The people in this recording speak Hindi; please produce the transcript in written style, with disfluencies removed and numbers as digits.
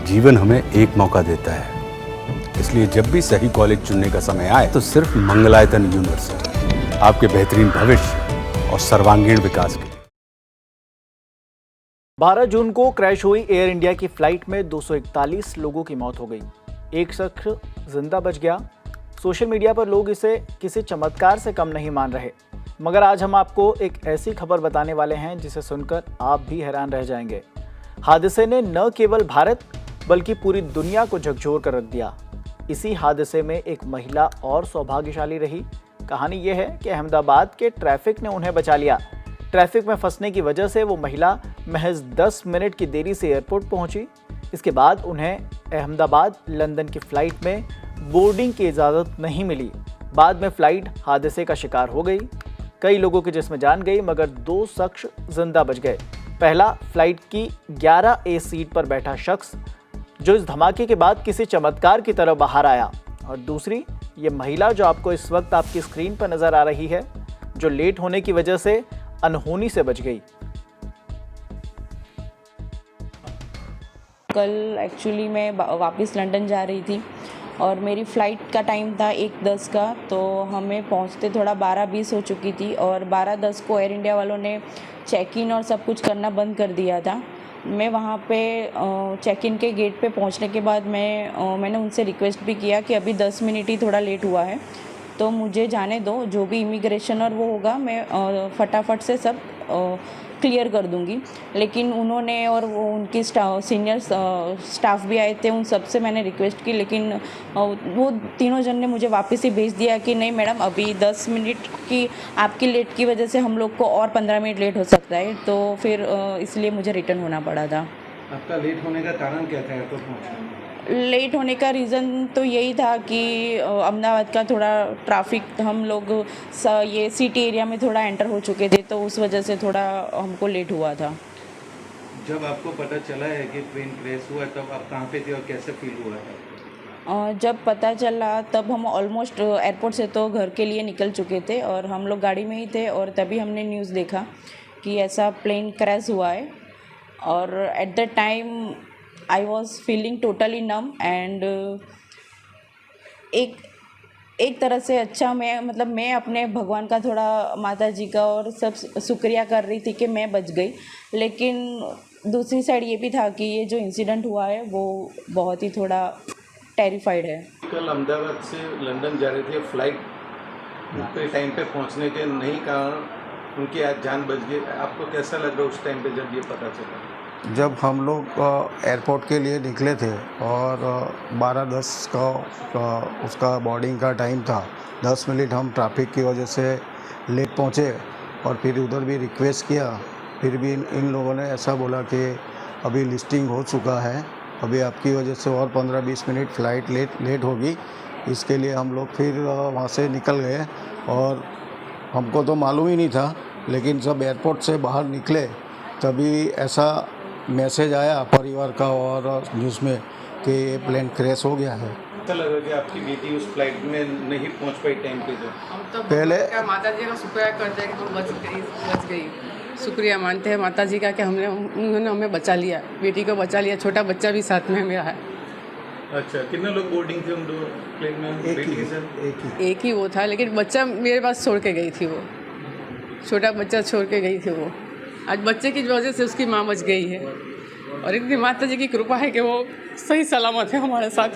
जीवन हमें एक मौका देता है, इसलिए जब भी सही कॉलेज चुनने का समय आए तो सिर्फ मंगलायतन यूनिवर्सिटी आपके बेहतरीन भविष्य और सर्वांगीण विकास के लिए। 12 जून को क्रैश हुई एयर इंडिया की फ्लाइट में 241 लोगों की मौत हो गई। एक शख्स जिंदा बच गया। सोशल मीडिया पर लोग इसे किसी चमत्कार से कम नहीं मान रहे, मगर आज हम आपको एक ऐसी खबर बताने वाले हैं जिसे सुनकर आप भी हैरान रह जाएंगे। हादसे ने न केवल भारत बल्कि पूरी दुनिया को झकझोर कर रख दिया। इसी हादसे में एक महिला और सौभाग्यशाली रही। कहानी यह है कि अहमदाबाद के ट्रैफिक ने उन्हें बचा लिया। ट्रैफिक में फंसने की वजह से वो महिला महज 10 मिनट की देरी से एयरपोर्ट पहुंची। इसके बाद उन्हें अहमदाबाद लंदन की फ़्लाइट में बोर्डिंग की इजाज़त नहीं मिली। बाद में फ़्लाइट हादसे का शिकार हो गई। कई लोगों की जिस्म जान गई, मगर 2 शख्स जिंदा बच गए। पहला, फ्लाइट की 11A सीट पर बैठा शख्स जो इस धमाके के बाद किसी चमत्कार की तरह बाहर आया, और दूसरी ये महिला जो आपको इस वक्त आपकी स्क्रीन पर नज़र आ रही है, जो लेट होने की वजह से अनहोनी से बच गई। कल एक्चुअली मैं वापस लंदन जा रही थी और मेरी फ़्लाइट का टाइम था 1:10 का, तो हमें पहुंचते थोड़ा 12:20 हो चुकी थी और 12:10 को एयर इंडिया वालों ने चेक इन और सब कुछ करना बंद कर दिया था। मैं वहाँ पे चेक इन के गेट पे पहुँचने के बाद मैंने उनसे रिक्वेस्ट भी किया कि अभी 10 मिनट ही थोड़ा लेट हुआ है तो मुझे जाने दो, जो भी इमिग्रेशन और वो होगा मैं फटाफट से सब क्लियर कर दूंगी। लेकिन उन्होंने और वो उनकी सीनियर स्टाफ भी आए थे, उन सब से मैंने रिक्वेस्ट की, लेकिन वो तीनों जन ने मुझे वापस ही भेज दिया कि नहीं मैडम, अभी 10 मिनट की आपकी लेट की वजह से हम लोग को और 15 मिनट लेट हो सकता है। तो फिर इसलिए मुझे रिटर्न होना पड़ा था। आपका लेट होने का कारण क्या था एयरपोर्ट पहुँचने में? लेट होने का रीज़न तो यही था कि अहमदाबाद का थोड़ा ट्रैफिक, हम लोग ये सिटी एरिया में थोड़ा एंटर हो चुके थे, तो उस वजह से थोड़ा हमको लेट हुआ था। जब आपको पता चला है कि ट्रेन क्रैश हुआ तब आप कहाँ पे थे और कैसे फील हुआ है? जब पता चला तब हम ऑलमोस्ट एयरपोर्ट से तो घर के लिए निकल चुके थे और हम लोग गाड़ी में ही थे, और तभी हमने न्यूज़ देखा कि ऐसा प्लेन क्रैश हुआ है। और at the time I was feeling totally num and एक तरह से अच्छा, मैं अपने भगवान का, थोड़ा माता जी का और सब शुक्रिया कर रही थी कि मैं बच गई। लेकिन दूसरी साइड ये भी था कि ये जो इंसिडेंट हुआ है वो बहुत ही थोड़ा टेरिफाइड है। कल अहमदाबाद से लंदन जा रहे थे, फ्लाइट उनके टाइम पे पहुंचने के नहीं कारण उनकी आज जान बच गई। आपको कैसा लग रहा उस टाइम पे जब ये पता चला? जब हम लोग एयरपोर्ट के लिए निकले थे और 12:10 का उसका बोर्डिंग का टाइम था, 10 मिनट हम ट्रैफिक की वजह से लेट पहुँचे और फिर उधर भी रिक्वेस्ट किया, फिर भी इन लोगों ने ऐसा बोला कि अभी लिस्टिंग हो चुका है, अभी आपकी वजह से और 15-20 मिनट फ़्लाइट लेट होगी। इसके लिए हम लोग फिर वहाँ से निकल गए और हमको तो मालूम ही नहीं था, लेकिन जब एयरपोर्ट से बाहर निकले तभी ऐसा मैसेज आया परिवार का और न्यूज़ में कि ये प्लेन क्रैश हो गया है। ऐसा लगा कि आपकी बेटी उस फ्लाइट में नहीं पहुंच पाई टाइम पे? तो पहले माता जी का शुक्रिया करते हैं कि वो बच गई। शुक्रिया मानते हैं माता जी का कि उन्होंने हमें बचा लिया, बेटी को बचा लिया। छोटा बच्चा भी साथ में मेरा है। अच्छा, कितने लोग बोर्डिंग थे उन दो प्लेन में? बेटी के साथ एक ही वो था, लेकिन बच्चा मेरे पास छोड़ के गई थी। वो छोटा बच्चा छोड़ के गई थी। वो आज बच्चे की वजह से उसकी माँ बच गई है, और इतनी माता जी की कृपा है कि वो सही सलामत है हमारे साथ।